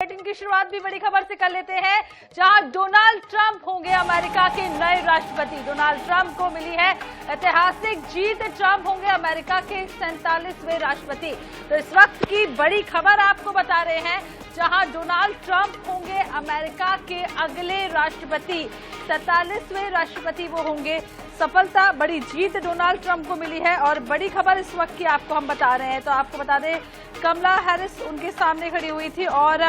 Bulletin की शुरुआत भी बड़ी खबर से कर लेते हैं, जहां डोनाल्ड ट्रंप होंगे अमेरिका के नए राष्ट्रपति। डोनाल्ड ट्रंप को मिली है ऐतिहासिक जीत। ट्रंप होंगे अमेरिका के 47वें राष्ट्रपति। तो इस वक्त की बड़ी खबर आपको बता रहे हैं, जहां डोनाल्ड ट्रंप होंगे अमेरिका के अगले राष्ट्रपति। 47वें राष्ट्रपति वो होंगे। सफलता, बड़ी जीत डोनाल्ड ट्रंप को मिली है और बड़ी खबर इस वक्त की आपको हम बता रहे हैं। तो आपको बता दें, कमला हैरिस उनके सामने खड़ी हुई थी और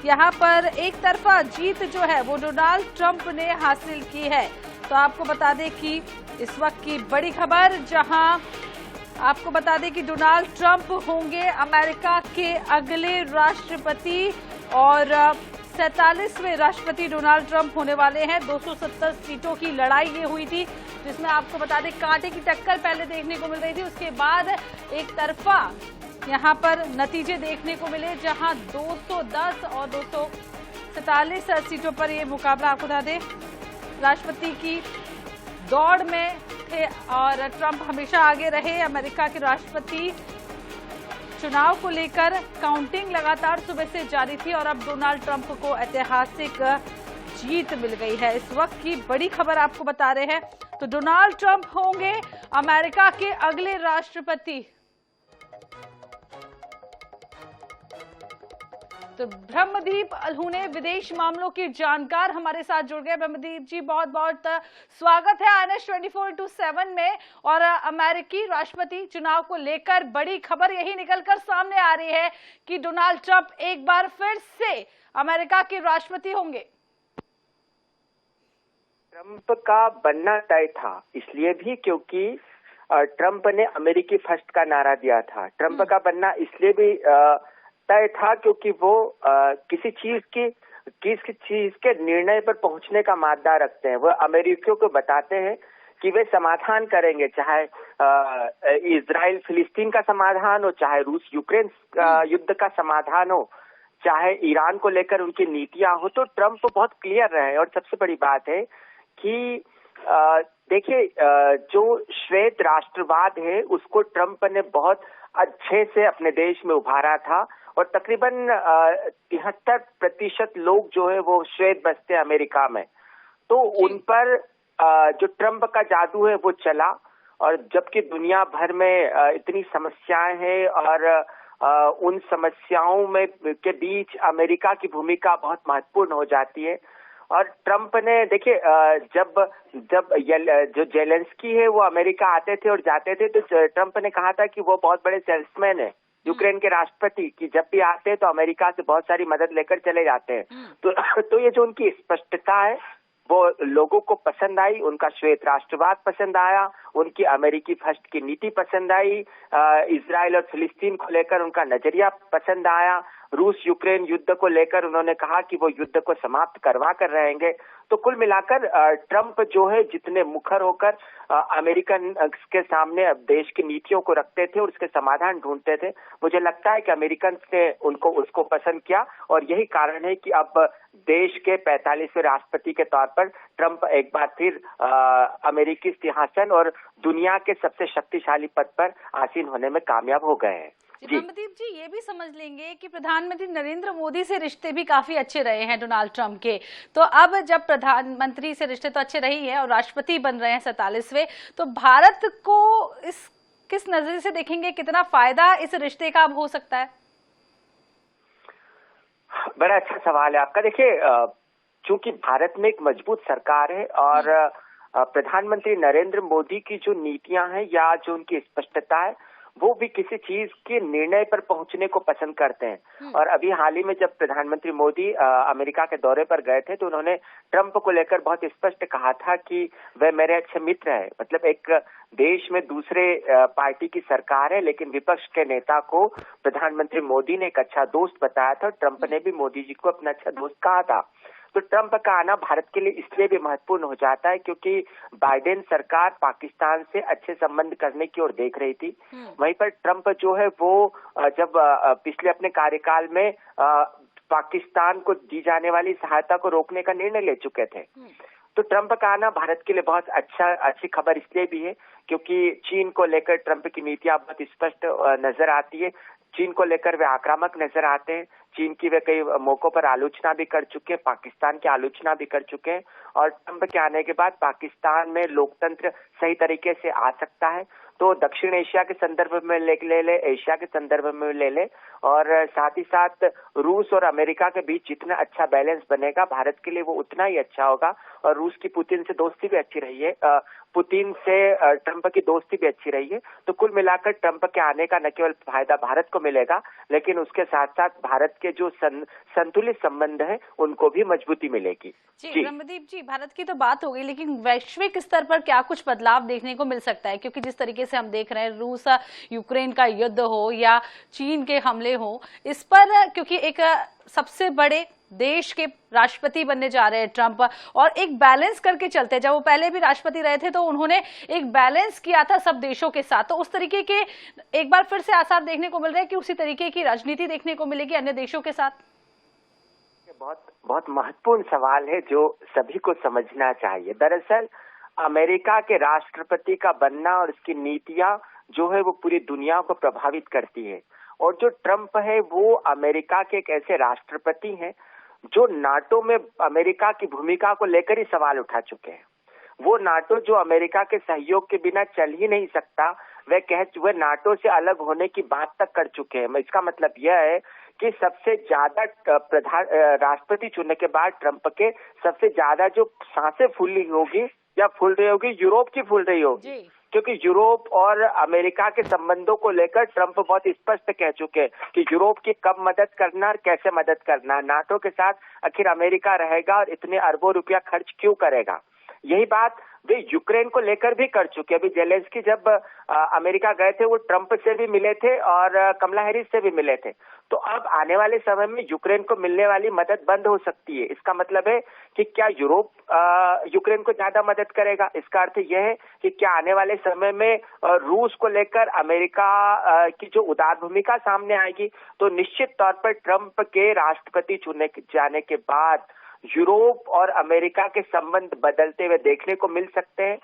यहाँ पर एक तरफा जीत जो है वो डोनाल्ड ट्रंप ने हासिल की है। तो आपको बता दें कि इस वक्त की बड़ी खबर, जहां आपको बता दें कि डोनाल्ड ट्रंप होंगे अमेरिका के अगले राष्ट्रपति और 47वें राष्ट्रपति डोनाल्ड ट्रंप होने वाले हैं। 270 सीटों की लड़ाई ये हुई थी, जिसमें आपको बता दें कांटे की टक्कर पहले देखने को मिल रही थी। उसके बाद एक तरफा यहाँ पर नतीजे देखने को मिले, जहां 210 और 247 सीटों पर ये मुकाबला आपको बता दें राष्ट्रपति की दौड़ में थे और ट्रंप हमेशा आगे रहे। अमेरिका के राष्ट्रपति चुनाव को लेकर काउंटिंग लगातार सुबह से जारी थी और अब डोनाल्ड ट्रंप को ऐतिहासिक जीत मिल गई है। इस वक्त की बड़ी खबर आपको बता रहे हैं। तो डोनाल्ड ट्रंप होंगे अमेरिका के अगले राष्ट्रपति। तो ब्रह्मदीप अलहूने, विदेश मामलों की जानकार, हमारे साथ जुड़ गए। ब्रह्मदीप जी, बहुत बहुत स्वागत है INS 24/7 में। और अमेरिकी राष्ट्रपति चुनाव को लेकर बड़ी खबर यही निकलकर सामने आ रही है कि डोनाल्ड ट्रंप एक बार फिर से अमेरिका के राष्ट्रपति होंगे। ट्रंप का बनना तय था, इसलिए भी क्योंकि ट्रंप ने अमेरिकी फर्स्ट का नारा दिया था। ट्रंप का बनना इसलिए भी तय था क्योंकि वो किसी चीज के निर्णय पर पहुंचने का मादा रखते हैं। वो अमेरिकियों को बताते हैं कि वे समाधान करेंगे, चाहे इजराइल फिलिस्तीन का समाधान हो, चाहे रूस यूक्रेन युद्ध का समाधान हो, चाहे ईरान को लेकर उनकी नीतियां हो। तो ट्रंप बहुत क्लियर रहे। और सबसे बड़ी बात है कि देखिए, जो श्वेत राष्ट्रवाद है उसको ट्रंप ने बहुत अच्छे से अपने देश में उभारा था और तकरीबन 73% लोग जो है वो श्वेत बसते हैं अमेरिका में। तो उन पर जो ट्रंप का जादू है वो चला। और जबकि दुनिया भर में इतनी समस्याएं हैं और उन समस्याओं में के बीच अमेरिका की भूमिका बहुत महत्वपूर्ण हो जाती है। और ट्रंप ने देखिए, जब जो जेलेंस्की है वो अमेरिका आते थे और जाते थे, तो ट्रंप ने कहा था कि वो बहुत बड़े सेल्समैन है, यूक्रेन के राष्ट्रपति, की जब भी आते हैं तो अमेरिका से बहुत सारी मदद लेकर चले जाते हैं। तो ये जो उनकी स्पष्टता है वो लोगों को पसंद आई। उनका श्वेत राष्ट्रवाद पसंद आया, उनकी अमेरिकी फर्स्ट की नीति पसंद आई, इजराइल और फिलिस्तीन को लेकर उनका नजरिया पसंद आया, रूस यूक्रेन युद्ध को लेकर उन्होंने कहा कि वो युद्ध को समाप्त करवा कर रहेंगे। तो कुल मिलाकर ट्रंप जो है जितने मुखर होकर अमेरिकन के सामने देश की नीतियों को रखते थे और उसके समाधान ढूंढते थे, मुझे लगता है कि अमेरिकन ने उसको पसंद किया। और यही कारण है कि अब देश के 45वें राष्ट्रपति के तौर पर ट्रंप एक बार फिर अमेरिकी सिंहासन और दुनिया के सबसे शक्तिशाली पद पर आसीन होने में कामयाब हो गए हैं। ब्रह्मदीप जी, ये भी समझ लेंगे कि प्रधानमंत्री नरेंद्र मोदी से रिश्ते भी काफी अच्छे रहे हैं डोनाल्ड ट्रंप के। तो अब जब प्रधानमंत्री से रिश्ते तो अच्छे रही हैं और राष्ट्रपति बन रहे हैं 47वें, तो भारत को किस नजरिए से देखेंगे, कितना फायदा इस रिश्ते का अब हो सकता है? बड़ा अच्छा सवाल है आपका। देखिए, चूंकि भारत में एक मजबूत सरकार है और प्रधानमंत्री नरेंद्र मोदी की जो नीतियां हैं या जो उनकी स्पष्टता है, वो भी किसी चीज के निर्णय पर पहुंचने को पसंद करते हैं। और अभी हाल ही में जब प्रधानमंत्री मोदी अमेरिका के दौरे पर गए थे, तो उन्होंने ट्रंप को लेकर बहुत स्पष्ट कहा था कि वह मेरे अच्छे मित्र हैं। मतलब एक देश में दूसरे पार्टी की सरकार है, लेकिन विपक्ष के नेता को प्रधानमंत्री मोदी ने एक अच्छा दोस्त बताया था। ट्रंप ने भी मोदी जी को अपना अच्छा दोस्त कहा था। तो ट्रंप का आना भारत के लिए इसलिए भी महत्वपूर्ण हो जाता है क्योंकि बाइडेन सरकार पाकिस्तान से अच्छे संबंध करने की ओर देख रही थी। वहीं पर ट्रंप जो है वो जब पिछले अपने कार्यकाल में पाकिस्तान को दी जाने वाली सहायता को रोकने का निर्णय ले चुके थे। तो ट्रंप का आना भारत के लिए बहुत अच्छी खबर इसलिए भी है क्योंकि चीन को लेकर ट्रंप की नीतियां बहुत स्पष्ट नजर आती है। चीन को लेकर वे आक्रामक नजर आते हैं। चीन की वे कई मौकों पर आलोचना भी कर चुके हैं, पाकिस्तान की आलोचना भी कर चुके हैं। और ट्रंप के आने के बाद पाकिस्तान में लोकतंत्र सही तरीके से आ सकता है। तो दक्षिण एशिया के संदर्भ में ले ले, एशिया के संदर्भ में ले ले, और साथ ही साथ रूस और अमेरिका के बीच जितना अच्छा बैलेंस बनेगा भारत के लिए वो उतना ही अच्छा होगा। और रूस की पुतिन से दोस्ती भी अच्छी रही है, पुतिन से ट्रंप की दोस्ती भी अच्छी रही है। तो कुल मिलाकर ट्रंप के आने का न केवल फायदा भारत को मिलेगा, लेकिन उसके साथ साथ भारत के जो संतुलित संबंध है उनको भी मजबूती मिलेगी। जी ब्रह्मदीप जी, भारत की तो बात हो गई, लेकिन वैश्विक स्तर पर क्या कुछ बदलाव देखने को मिल सकता है? क्योंकि जिस तरीके से हम देख रहे हैं, रूस यूक्रेन का युद्ध हो या चीन के हमले हो, इस पर क्योंकि एक सबसे बड़े देश के राष्ट्रपति बनने जा रहे हैं ट्रंप, और एक बैलेंस करके चलते हैं। जब वो पहले भी राष्ट्रपति रहे थे तो उन्होंने एक बैलेंस किया था सब देशों के साथ, तो उस तरीके के एक बार फिर से आसार देखने को मिल रहे हैं कि उसी तरीके की राजनीति देखने को मिलेगी अन्य देशों के साथ। बहुत बहुत महत्वपूर्ण सवाल है जो सभी को समझना चाहिए। दरअसल अमेरिका के राष्ट्रपति का बनना और उसकी नीतियां जो है वो पूरी दुनिया को प्रभावित करती है। और जो ट्रंप है वो अमेरिका के एक ऐसे राष्ट्रपति हैं जो नाटो में अमेरिका की भूमिका को लेकर ही सवाल उठा चुके हैं। वो नाटो जो अमेरिका के सहयोग के बिना चल ही नहीं सकता, वह नाटो से अलग होने की बात तक कर चुके हैं। इसका मतलब यह है कि सबसे ज्यादा राष्ट्रपति चुनने के बाद ट्रंप के सबसे ज्यादा जो सांसें फूली होगी या फूल रही होगी, यूरोप की फूल रही होगी। क्योंकि यूरोप और अमेरिका के संबंधों को लेकर ट्रंप बहुत स्पष्ट कह चुके हैं कि यूरोप की कब मदद करना और कैसे मदद करना, नाटो के साथ आखिर अमेरिका रहेगा और इतने अरबों रुपया खर्च क्यों करेगा। यही बात वे यूक्रेन को लेकर भी कर चुके। अभी जेलेंस्की जब अमेरिका गए थे वो ट्रंप से भी मिले थे और कमला हैरिस से भी मिले थे। तो अब आने वाले समय में यूक्रेन को मिलने वाली मदद बंद हो सकती है। इसका मतलब है कि क्या यूरोप यूक्रेन को ज्यादा मदद करेगा? इसका अर्थ यह है कि क्या आने वाले समय में रूस को लेकर अमेरिका की जो उदार भूमिका सामने आएगी? तो निश्चित तौर पर ट्रंप के राष्ट्रपति चुने जाने के बाद यूरोप और अमेरिका के संबंध बदलते हुए देखने को मिल सकते हैं।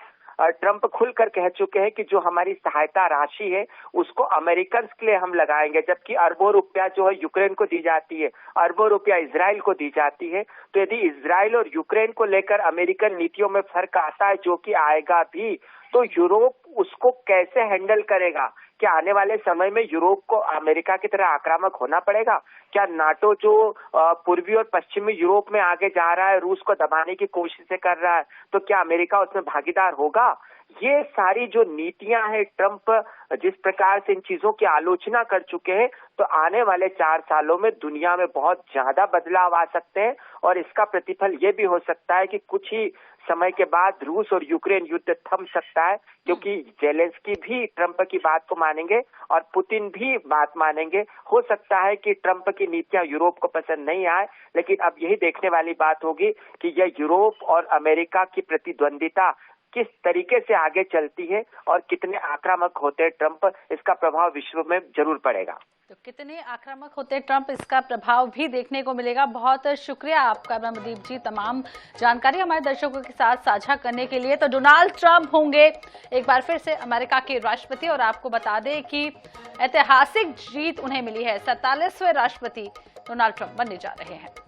ट्रंप खुलकर कह चुके हैं कि जो हमारी सहायता राशि है उसको अमेरिकन के लिए हम लगाएंगे, जबकि अरबों रुपया जो है यूक्रेन को दी जाती है, अरबों रुपया इजराइल को दी जाती है। तो यदि इजराइल और यूक्रेन को लेकर अमेरिकन नीतियों में फर्क आता है, जो कि आएगा भी, तो यूरोप उसको कैसे हैंडल करेगा? क्या आने वाले समय में यूरोप को अमेरिका की तरह आक्रामक होना पड़ेगा? क्या नाटो जो पूर्वी और पश्चिमी यूरोप में आगे जा रहा है, रूस को दबाने की कोशिशें कर रहा है, तो क्या अमेरिका उसमें भागीदार होगा? ये सारी जो नीतियां हैं, ट्रंप जिस प्रकार से इन चीजों की आलोचना कर चुके हैं, तो आने वाले 4 सालों में दुनिया में बहुत ज्यादा बदलाव आ सकते हैं। और इसका प्रतिफल ये भी हो सकता है कि कुछ ही समय के बाद रूस और यूक्रेन युद्ध थम सकता है, क्योंकि जेलेंस्की भी ट्रंप की बात को मानेंगे और पुतिन भी बात मानेंगे। हो सकता है कि ट्रंप की नीतियां यूरोप को पसंद नहीं आए, लेकिन अब यही देखने वाली बात होगी कि यह यूरोप और अमेरिका की प्रतिद्वंदिता किस तरीके से आगे चलती है और कितने आक्रामक होते हैं ट्रंप, इसका प्रभाव विश्व में जरूर पड़ेगा। तो कितने आक्रामक होते हैं ट्रंप, इसका प्रभाव भी देखने को मिलेगा। बहुत शुक्रिया आपका ब्रह्मदीप जी, तमाम जानकारी हमारे दर्शकों के साथ साझा करने के लिए। तो डोनाल्ड ट्रंप होंगे एक बार फिर से अमेरिका के राष्ट्रपति, और आपको बता दें कि ऐतिहासिक जीत उन्हें मिली है। 47वें राष्ट्रपति डोनाल्ड ट्रंप बनने जा रहे हैं।